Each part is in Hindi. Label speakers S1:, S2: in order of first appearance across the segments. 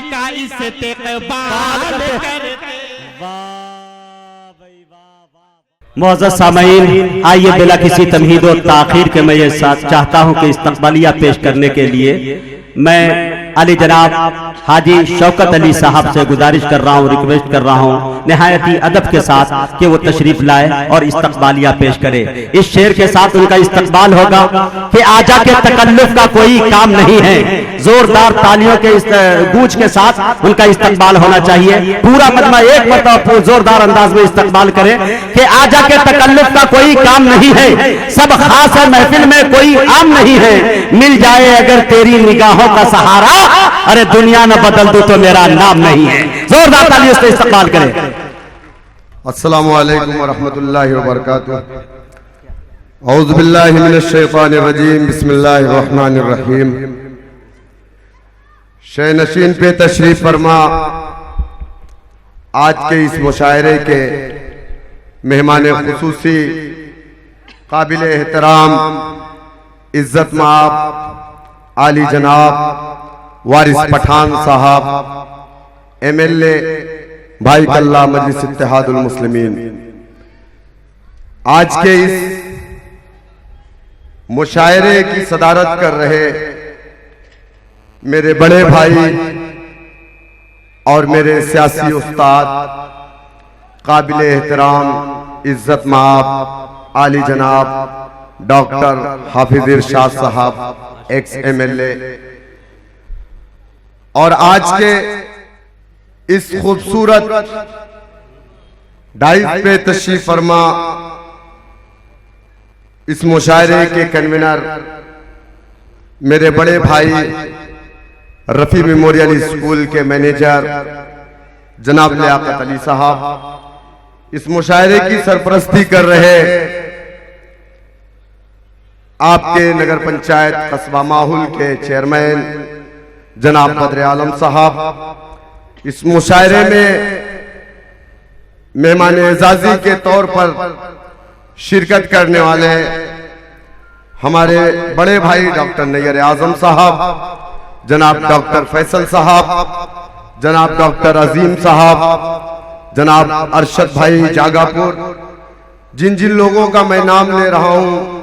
S1: का इस्तेक़बाल करते।
S2: मुअज़्ज़ज़ सामईन, आइए बिला किसी तमहीद और ताख़ीर के मैं ये चाहता हूँ कि इस्तक़बालिया पेश करने के लिए मैं अली जनाब हाजी शौकत अली साहब से गुजारिश कर रहा हूँ, रिक्वेस्ट कर रहा हूँ निहायती अदब के साथ कि वो तशरीफ लाए और इस्तक़बालिया पेश करे। इस शेर के साथ उनका इस्तक़बाल होगा कि आजा के तकल्लुफ़ का कोई काम नहीं है। जोरदार तालियों के गूंज के साथ उनका इस्तक़बाल होना चाहिए। पूरा मजमा एक मरतबा जोरदार अंदाज में इस्तक़बाल करे कि आजा के तकल्लुफ़ का कोई काम नहीं है, सब खास है महफिल में कोई आम नहीं है। मिल जाए अगर तेरी निगाहों का सहारा, अरे दुनिया न बदल दो तो मेरा नाम नहीं है। जोरदार तालियों से इस्तक़बाल करें।
S3: अस्सलामु अलैकुम व रहमतुल्लाहि व बरकातुहू। औज़ु बिल्लाहि मिनश शैतानिर रजीम, बिस्मिल्लाहिर रहमानिर रहीम। शे नशीन पे तशरीफ फरमा आज के इस मुशायरे के मेहमान खुसूसी काबिल एहतराम इज्जत माब आली जनाब वारिस पठान साहब, MLA भाई कल्ला मजलिस इत्तेहादुल मुस्लिमीन, आज के इस मुशायरे की सदारत कर रहे मेरे बड़े भाई और मेरे सियासी उस्ताद काबिल एहतराम इज्जत माब आली जनाब डॉक्टर हाफिज इरशाद साहब एक्स MLA, और आज के इस खूबसूरत डाइस पे तशरीफ फरमा इस मुशायरे के कन्वीनर मेरे बड़े भाई रफी मेमोरियल स्कूल के मैनेजर जनाब लियाकत अली साहब, इस मुशायरे की सरपरस्ती कर रहे आपके नगर पंचायत कस्बा माहुल के चेयरमैन जनाब बद्र आलम साहब, इस मुशायरे में मेहमान एजाजी के तौर पर शिरकत करने वाले हमारे बड़े भाई डॉक्टर नैयर आजम साहब, जनाब डॉक्टर फैसल साहब, जनाब डॉक्टर अजीम साहब, जनाब अरशद भाई जागापुर, जिन जिन लोगों का मैं नाम ले रहा हूं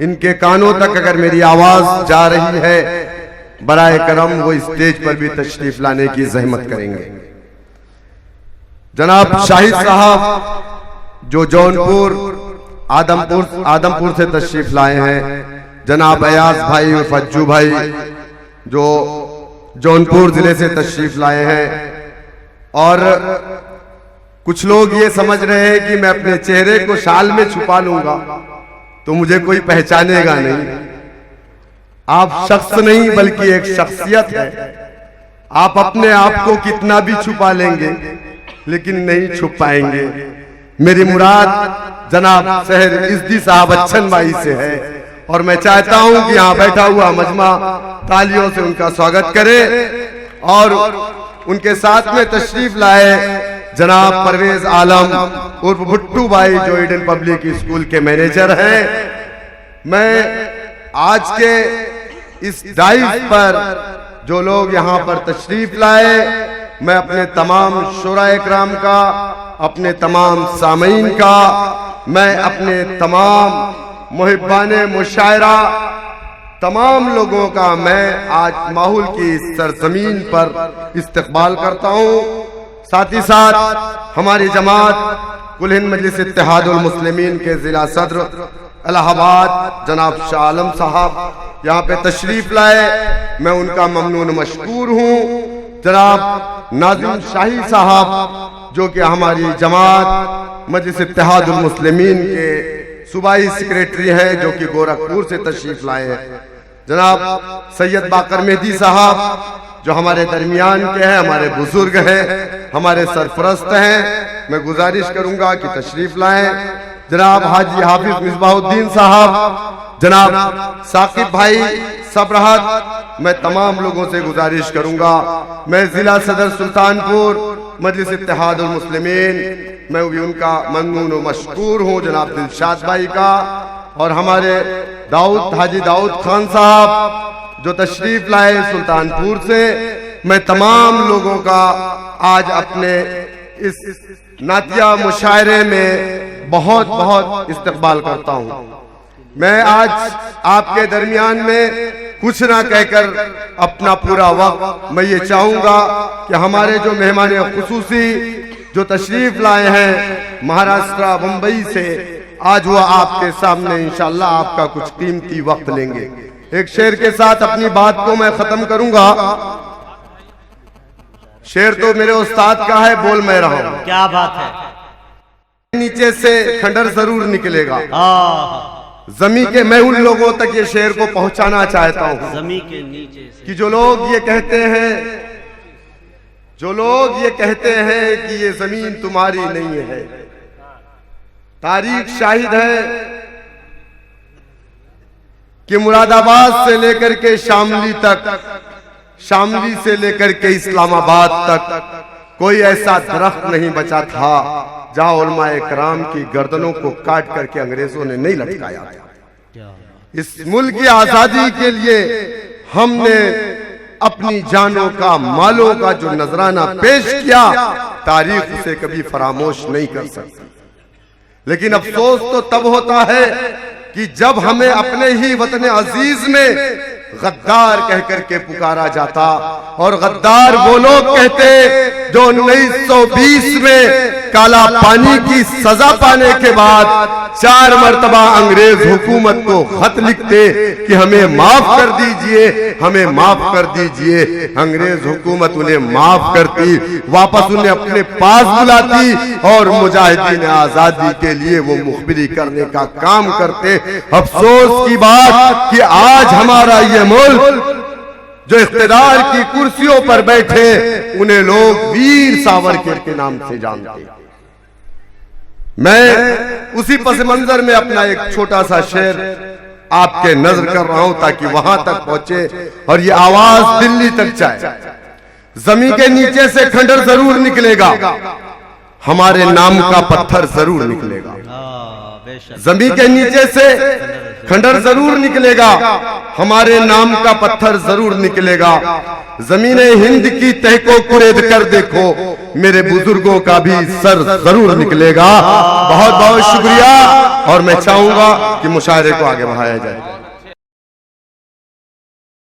S3: इनके कानों तक अगर मेरी आवाज जा रही है, बराए करम वो स्टेज पर भी तशरीफ लाने की जहमत करेंगे। जनाब शाहिद साहब जो जौनपुर आदमपुर से तशरीफ लाए हैं, जनाब अयाज भाई और फज्जू भाई जो जौनपुर जिले से तशरीफ लाए हैं, और कुछ लोग ये समझ रहे हैं कि मैं अपने चेहरे को शाल में छुपा लूंगा तो मुझे कोई पहचानेगा नहीं। आप शख्स नहीं बल्कि एक शख्सियत है। आप अपने आप को कितना भी छुपा लेंगे लेकिन नहीं छुप पाएंगे। मेरी मुराद जनाब शहर इज्दी साहब अच्छन भाई से है, और मैं चाहता हूं कि यहाँ बैठा हुआ मजमा तालियों से उनका स्वागत करे, और उनके साथ में तशरीफ लाए जनाब परवेज आलम उर्फ भुट्टू भाई जो ईडन पब्लिक स्कूल के मैनेजर हैं। मैं आज के इस डाइस पर जो लोग यहाँ पर तशरीफ लाए, मैं अपने तमाम शुरा इकराम का, अपने तमाम सामईन का, मैं अपने तमाम मुहिब्बाने मुशायरा तमाम लोगों का मैं आज माहौल की सरजमीन पर इस्तकबाल करता हूँ। साथ ही साथ हमारी जमात कुल हिंद मजलिस इत्तेहादुल मुस्लिमीन के जिला सदर इलाहाबाद जनाब शाह आलम साहब यहाँ पे तशरीफ लाए, मैं उनका ममनून मशकूर हूँ। जनाब नाज़िम शाही साहब जो कि हमारी जमात मजलिस इत्तेहादुल मुस्लिमीन के सूबाई सेक्रेटरी हैं, जो कि गोरखपुर से तशरीफ लाए हैं। जनाब सैयद बाकर मेहदी साहब जो हमारे दरमियान के हैं, हमारे बुजुर्ग हैं, हमारे सरपरस्त हैं, मैं गुजारिश करूंगा कि तशरीफ लाएं। जनाब हाजी हाफिज मिसबाहुद्दीन साहब, जनाब साकिब भाई सबराहत, मैं तमाम लोगों से गुजारिश करूंगा। मैं जिला सदर सुल्तानपुर मजलिस इत्तेहादुल मुस्लिमीन, मैं भी उनका ममनून व मशकूर हूँ जनाब दिलशाद भाई का, और हमारे हाजी दाऊद खान साहब जो तशरीफ लाए सुल्तानपुर से, मैं तमाम लोगों का आज अपने इस नातिया मुशायरे में बहुत बहुत इस्तकबाल करता हूँ। मैं आज आपके दरमियान में कुछ ना कहकर अपना पूरा वक्त मैं ये चाहूँगा कि हमारे जो मेहमान खुसूसी जो तशरीफ लाए हैं महाराष्ट्र मुंबई से, आज वो आपके सामने इंशाल्लाह आपका कुछ कीमती वक्त लेंगे। एक शेर के साथ अपनी बात को मैं खत्म करूंगा। शेर तो मेरे उस्ताद का है, बोल मैं रहा हूं।
S2: क्या बात है।
S3: नीचे से खंडर जरूर निकलेगा। जमी के मैं उन लोगों तक ये शेर को पहुंचाना चाहता हूं,
S2: जमी के नीचे से।
S3: कि जो लोग ये कहते हैं कि ये जमीन तुम्हारी नहीं है, तारीख शाहिद है कि मुरादाबाद से लेकर के शामली तक, शामली से लेकर के इस्लामाबाद तक कोई ऐसा दरख्त नहीं बचा था जहां उलमाए कराम की गर्दनों को काट करके अंग्रेजों ने नहीं लटकाया था। इस मुल्क की आजादी के लिए हमने अपनी जानों का, मालों का जो नजराना पेश किया, तारीख उसे कभी फरामोश नहीं कर सकती। लेकिन अफसोस तो तब होता है कि जब हमें अपने ही वतन अजीज में गद्दार कह करके पुकारा जाता, और गद्दार वो लोग कहते जो 1920 में काला पानी की सजा पाने के बाद 4 मरतबा अंग्रेज हुकूमत को खत लिखते कि हमें माफ कर दीजिए, हमें माफ कर दीजिए। अंग्रेज हुकूमत उन्हें माफ करती, वापस उन्हें अपने पास बुलाती और मुजाहिदीन आजादी के लिए वो मुखबिरी करने का काम करते। अफसोस की बात कि आज हमारा ये मुल्क जो इख्तिदार की कुर्सियों पर बैठे, उन्हें लोग वीर सावरकर के नाम से जानते। मैं उसी पस मंजर में अपना एक छोटा सा शेर आपके नजर कर रहा हूं ताकि वहां तक पहुंचे और ये आवाज दिल्ली तक जाए। जमीन के नीचे से खंडर जरूर निकलेगा, हमारे नाम का पत्थर जरूर निकलेगा। जमीन के नीचे से खंडर जरूर निकलेगा, हमारे नाम का पत्थर जरूर निकलेगा। जमीन हिंद की तह को कुरेद कर देखो, मेरे बुजुर्गों का भी सर जरूर निकलेगा। बहुत बहुत शुक्रिया, और मैं चाहूंगा कि मुशायरे को आगे बढ़ाया जाए।